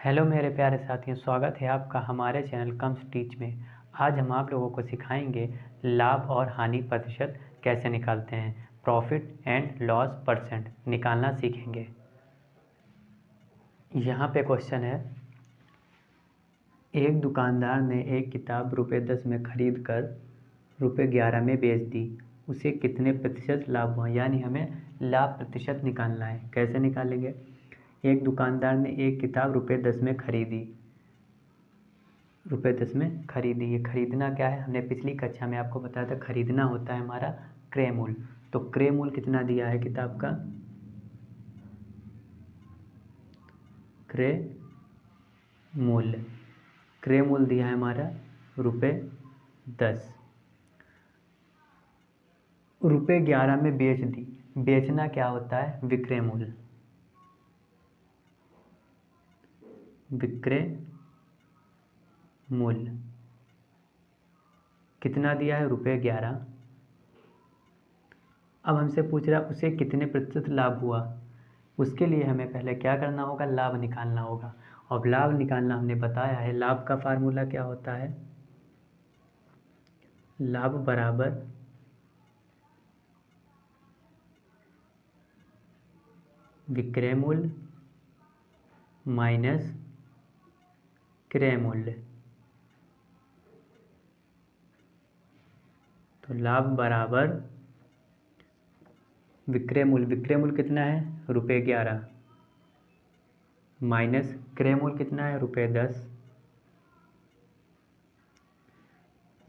Hello मेरे प्यारे साथियों, स्वागत है आपका हमारे चैनल कम्स टीच में। आज हम आप लोगों को सिखाएंगे लाभ और हानि प्रतिशत कैसे निकालते हैं। प्रॉफिट एंड लॉस परसेंट निकालना सीखेंगे। यहाँ पे क्वेश्चन है, एक दुकानदार ने एक किताब ₹10 में खरीद कर ₹11 में बेच दी। उसे कितने प्रतिशत लाभ हुआ? यानी हमें लाभ प्रतिशत निकालना है। कैसे निकालेंगे? एक दुकानदार ने एक किताब ₹10 में खरीदी। ₹10 में खरीदी। ये खरीदना क्या है? हमने पिछली कक्षा में आपको बताया था, खरीदना होता है हमारा क्रय मूल्य। तो क्रय मूल्य कितना दिया है किताब का? क्रय मूल्य दिया है हमारा ₹10। ₹11 में बेच दी। बेचना क्या होता है? विक्रय मूल्य। विक्रय मूल्य कितना दिया है? ₹11। अब हमसे पूछ रहा है उसे कितने प्रतिशत लाभ हुआ। उसके लिए हमें पहले क्या करना होगा? लाभ निकालना होगा। और लाभ निकालना हमने बताया है, लाभ का फार्मूला क्या होता है? लाभ बराबर विक्रय मूल्य माइनस क्रय मूल्य। तो लाभ बराबर विक्रय मूल्य। विक्रय मूल्य कितना है? ₹11 माइनस क्रय मूल्य कितना है? ₹10।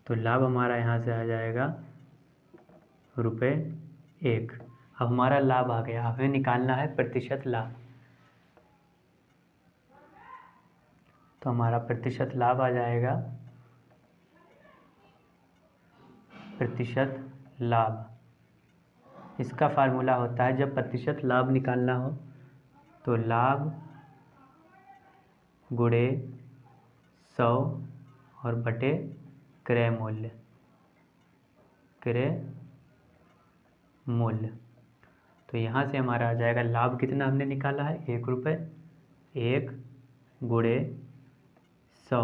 तो लाभ हमारा यहाँ से आ जाएगा ₹1। अब हमारा लाभ आ गया। हमें निकालना है प्रतिशत लाभ। तो हमारा प्रतिशत लाभ आ जाएगा, प्रतिशत लाभ। इसका फार्मूला होता है, जब प्रतिशत लाभ निकालना हो तो लाभ गुणे 100 और बटे क्रय मूल्य। क्रय मूल्य। तो यहाँ से हमारा आ जाएगा लाभ कितना हमने निकाला है? ₹1। 1 गुणे 100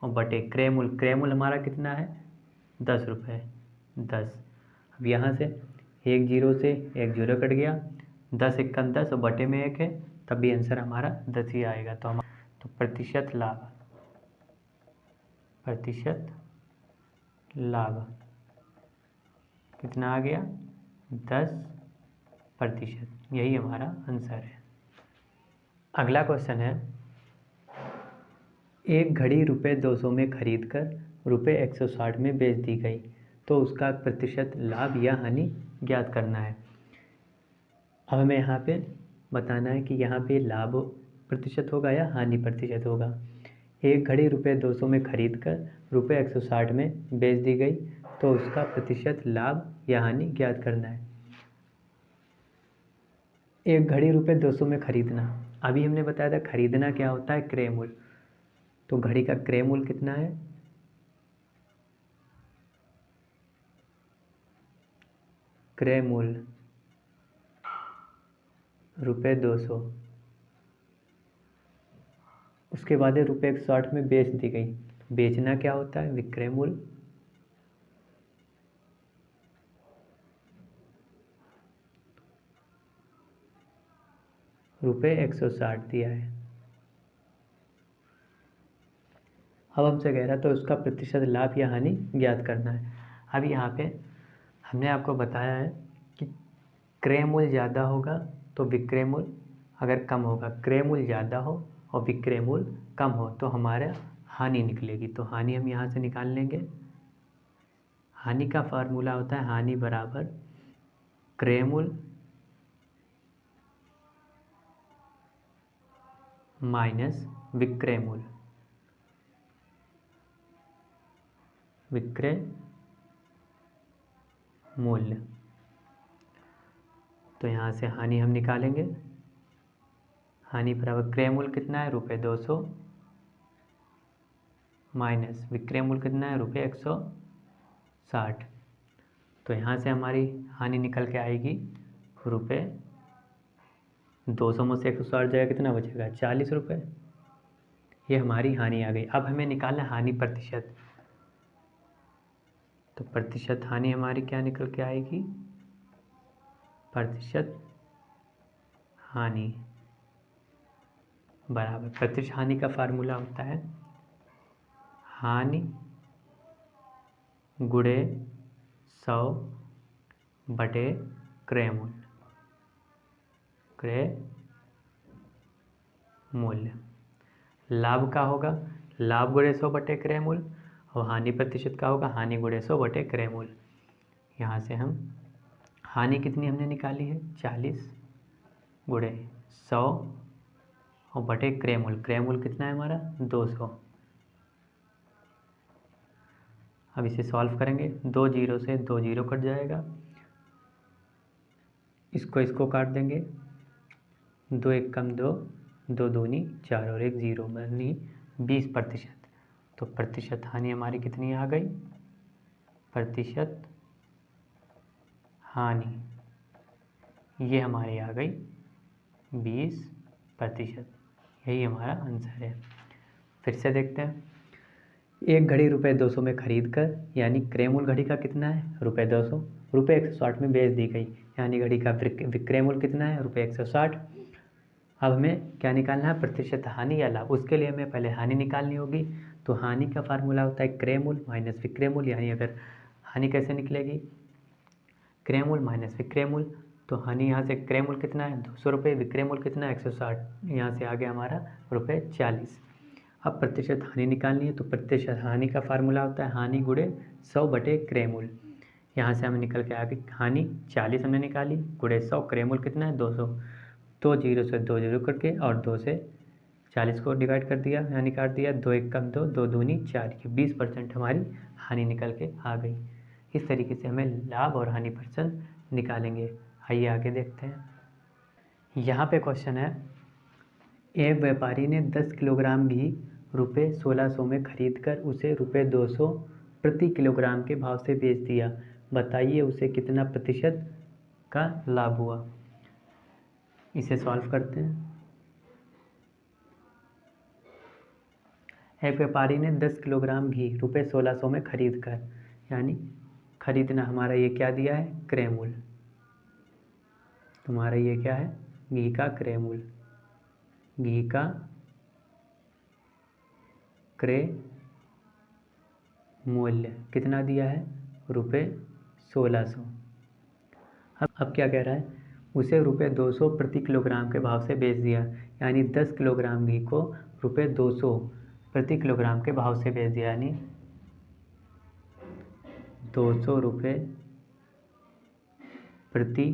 और बटे क्रय मूल्य। क्रय मूल्य हमारा कितना है? ₹10। 10। अब यहाँ से एक जीरो से एक जीरो कट गया। 10 × 10 और बटे में 1 है, तब भी आंसर हमारा 10 ही आएगा। तो प्रतिशत लाभ, प्रतिशत लाभ कितना आ गया? 10%। यही हमारा आंसर है। अगला क्वेश्चन है, एक घड़ी ₹200 में खरीद कर ₹160 में बेच दी गई, तो उसका प्रतिशत लाभ या हानि ज्ञात करना है। अब हमें यहाँ पे बताना है कि यहाँ पे लाभ प्रतिशत होगा या हानि प्रतिशत होगा। एक घड़ी ₹200 में खरीद कर ₹160 में बेच दी गई, तो उसका प्रतिशत लाभ या हानि ज्ञात करना है। एक घड़ी ₹200 में खरीदना, अभी हमने बताया था खरीदना क्या होता है? क्रय मूल्य। तो घड़ी का क्रय मूल्य कितना है? क्रय मूल्य ₹200। उसके बाद ₹160 में बेच दी गई। बेचना क्या होता है? विक्रय मूल्य। ₹160 दिया है। अब हमसे कह रहा है तो उसका प्रतिशत लाभ या हानि ज्ञात करना है। अब यहाँ पे हमने आपको बताया है कि क्रय मूल्य ज़्यादा होगा तो विक्रय मूल्य अगर कम होगा, क्रय मूल्य ज़्यादा हो और विक्रय मूल्य कम हो तो हमारा हानि निकलेगी। तो हानि हम यहाँ से निकाल लेंगे। हानि का फार्मूला होता है हानि बराबर क्रय मूल्य माइनस विक्रय मूल्य। विक्रय मूल्य। तो यहाँ से हानि हम निकालेंगे। हानि बराबर क्रय मूल्य कितना है? ₹200 माइनस विक्रय मूल्य कितना है? ₹160। तो यहाँ से हमारी हानि निकल के आएगी 200 में से 160 जाएगा, कितना बचेगा? 40 रुपये। ये हमारी हानि आ गई। अब हमें निकालना हानि प्रतिशत। तो प्रतिशत हानि हमारी क्या निकल के आएगी? प्रतिशत हानि बराबर, प्रतिशत हानि का फार्मूला होता है हानि गुणे 100 बटे क्रय मूल्य। क्रय मूल्य लाभ का होगा लाभ गुणे 100 बटे क्रय मूल्य, और हानि प्रतिशत का होगा हानि गुणे 100 बटे क्रय मूल्य। यहाँ से हम हानि कितनी हमने निकाली है? 40 गुणे 100 और बटे क्रय मूल्य। क्रय मूल्य कितना है हमारा? 200। अब इसे सॉल्व करेंगे, 2 जीरो से 2 जीरो कट जाएगा, इसको काट देंगे, 2 एक कम 2, 2 दूनी 4 और 1 जीरो, यानी 20%। तो प्रतिशत हानि हमारी कितनी आ गई? प्रतिशत हानि ये हमारी आ गई 20%। यही हमारा आंसर है। फिर से देखते हैं, एक घड़ी ₹200 में खरीद कर, यानी क्रय मूल्य घड़ी का कितना है? ₹200, ₹160 में बेच दी गई, यानी घड़ी का विक्रय मूल्य कितना है? ₹160। अब हमें क्या निकालना है? प्रतिशत हानि या लाभ। उसके लिए हमें पहले हानि निकालनी होगी। तो हानि का फार्मूला होता है क्रय मूल्य माइनस विक्रय मूल्य, यानी अगर हानि कैसे निकलेगी? क्रय मूल्य माइनस विक्रय मूल्य। तो हानि यहाँ से क्रय मूल्य कितना है? 200 रुपये, विक्रय मूल्य कितना है? 160। यहाँ से आ गया हमारा ₹40। अब प्रतिशत हानि निकालनी है, तो प्रतिशत हानि का फार्मूला होता है हानि गुणे 100 बटे क्रय मूल्य। यहाँ से हमें निकल के आ गई हानि 40 हमने निकाली, गुणे 100, क्रय मूल्य कितना है? 200। 2 जीरो से 2 जीरो करके और 2 से 40 को डिवाइड कर दिया, यानी काट दिया, 2 एक कम 2, 2 दूनी 4, ये 20% हमारी हानि निकल के आ गई। इस तरीके से हमें लाभ और हानि परसेंट निकालेंगे। आइए आगे देखते हैं। यहाँ पे क्वेश्चन है, एक व्यापारी ने 10 किलोग्राम घी ₹1600 में खरीद कर उसे ₹200 प्रति किलोग्राम के भाव से बेच दिया। बताइए उसे कितना प्रतिशत का लाभ हुआ। इसे सॉल्व करते हैं। एक व्यापारी ने 10 किलोग्राम घी ₹1600 में खरीद कर, यानी खरीदना हमारा ये क्या दिया है? क्रय मूल्य। तुम्हारा ये क्या है? घी का क्रय मूल्य। घी का क्रय मूल्य कितना दिया है? ₹1600। अब क्या कह रहा है? उसे ₹200 प्रति किलोग्राम के भाव से बेच दिया, यानी 10 किलोग्राम घी को ₹200 प्रति किलोग्राम के भाव से बेच दिया, यानी 200 रुपये प्रति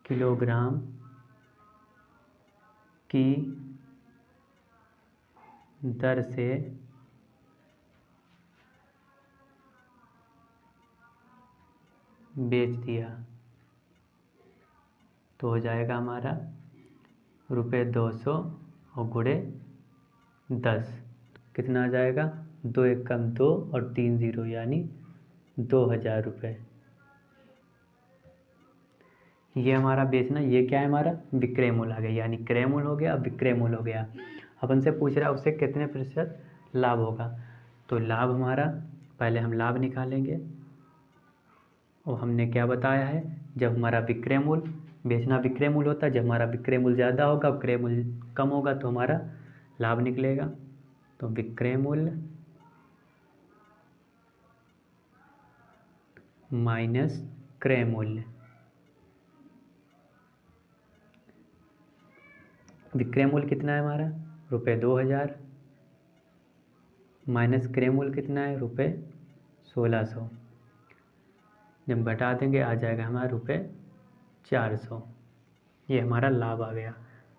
किलोग्राम की दर से बेच दिया। तो हो जाएगा हमारा ₹200 और गुणे 10, कितना आ जाएगा? 2 एक कम 2 और 3 जीरो, यानी 2000 रुपये। ये हमारा बेचना, ये क्या है हमारा? विक्रय मूल्य आ गया, यानी क्रय मूल्य हो गया, विक्रय मूल्य हो गया। अपन से पूछ रहा है उससे कितने प्रतिशत लाभ होगा। तो लाभ हमारा, पहले हम लाभ निकालेंगे, और हमने क्या बताया है? जब हमारा विक्रय मूल्य, बेचना विक्रय मूल्य होता है, जब हमारा विक्रय मूल्य ज़्यादा होगा और क्रय मूल्य कम होगा तो हमारा लाभ निकलेगा। तो विक्रय मूल्य माइनस क्रय मूल्य। विक्रय मूल्य कितना है हमारा? ₹2000 माइनस क्रय मूल्य कितना है? ₹1600। जब घटा देंगे आ जाएगा हमारा ₹400। ये हमारा लाभ आ गया।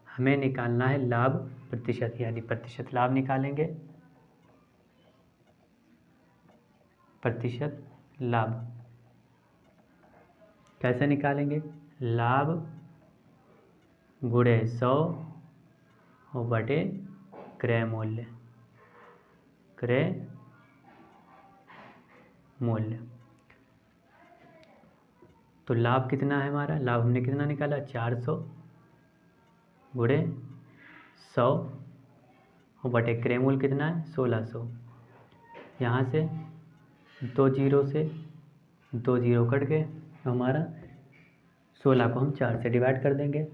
हमें निकालना है लाभ प्रतिशत, यानी प्रतिशत लाभ निकालेंगे। प्रतिशत लाभ कैसे निकालेंगे? लाभ गुणे 100 और बटे क्रय मूल्य। क्रय मूल्य तो लाभ कितना है हमारा, लाभ हमने कितना निकाला 400 गुणे 100 और बटे क्रय मूल्य कितना है 1600। यहाँ से 2 जीरो से 2 जीरो कट गए, तो हमारा 16 को हम 4 से डिवाइड कर देंगे।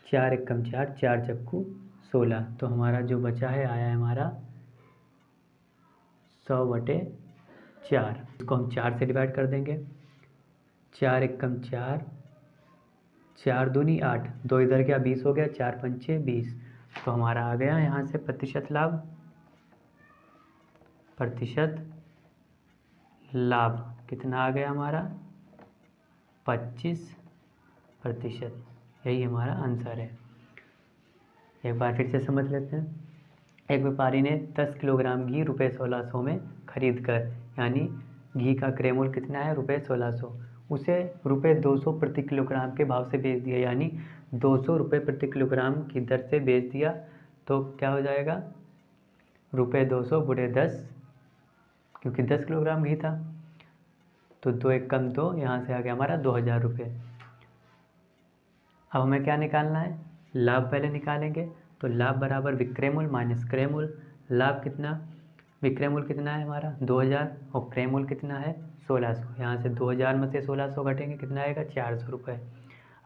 4 एकम 4, 4 चक्कू 16, तो हमारा जो बचा है आया है हमारा 100 बटे 4। इसको हम 4 से डिवाइड कर देंगे। 4 एकम 4, 4 दूनी 8, 2 इधर गया 20 हो गया, 4 पंचे 20, तो हमारा आ गया यहाँ से प्रतिशत लाभ। प्रतिशत लाभ कितना आ गया हमारा 25%। यही हमारा आंसर है। एक बार फिर से समझ लेते हैं। एक व्यापारी ने 10 किलोग्राम घी रुपये 1600 में खरीद कर, यानी घी का क्रय मूल्य कितना है रुपये 1600, उसे रुपये 200 प्रति किलोग्राम के भाव से बेच दिया, यानी 200 रुपये प्रति किलोग्राम की दर से बेच दिया। तो क्या हो जाएगा, रुपये 200 गुणे 10, क्योंकि 10 किलोग्राम घी था, तो 2 एकम 2, यहाँ से आ गया हमारा 2000 रुपये। अब हमें क्या निकालना है, लाभ पहले निकालेंगे। तो लाभ बराबर विक्रय मूल्य माइनस क्रय मूल्य। लाभ कितना, विक्रय मूल्य कितना है हमारा 2000 और क्रय मूल्य कितना है 1600। यहाँ से 2000 में से 1600 घटेंगे, कितना आएगा 400 रुपये।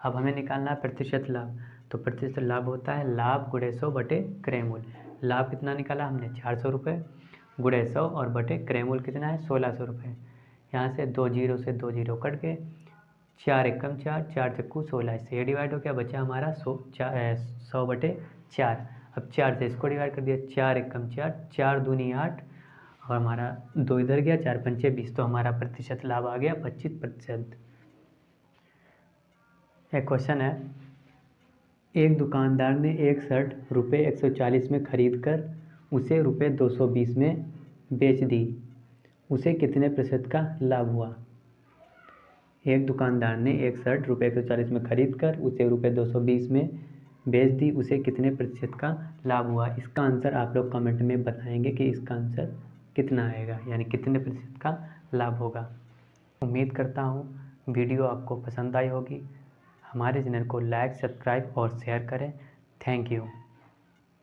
अब हमें निकालना है प्रतिशत लाभ। तो प्रतिशत लाभ होता है लाभ गुणे 100 बटे क्रय मूल्य। लाभ कितना निकाला हमने 400 रुपये, गुणे 100 और बटे क्रय मूल्य कितना है 1600 रुपये। यहाँ से 2 जीरो से 2 जीरो कट गए, 4 एकम 4, 4 चक्कू 16, इससे ये डिवाइड हो गया, बचा हमारा 100 बटे 4। अब 4 से इसको डिवाइड कर दिया, 4 एकम 4, 4 दूनी 8 और हमारा 2 इधर गया, 4 पंचे 20, तो हमारा प्रतिशत लाभ आ गया 25%। एक क्वेश्चन है, एक दुकानदार ने एक शर्ट रुपये 140 में खरीद कर उसे रुपये 220 में बेच दी, उसे कितने प्रतिशत का लाभ हुआ। एक दुकानदार ने एक शर्ट रुपये 140 में खरीद कर उसे रुपये 220 में बेच दी, उसे कितने प्रतिशत का लाभ हुआ। इसका आंसर आप लोग कमेंट में बताएंगे कि इसका आंसर कितना आएगा, यानी कितने प्रतिशत का लाभ होगा। उम्मीद करता हूँ वीडियो आपको पसंद आई होगी। हमारे चैनल को लाइक, सब्सक्राइब और शेयर करें। Thank you.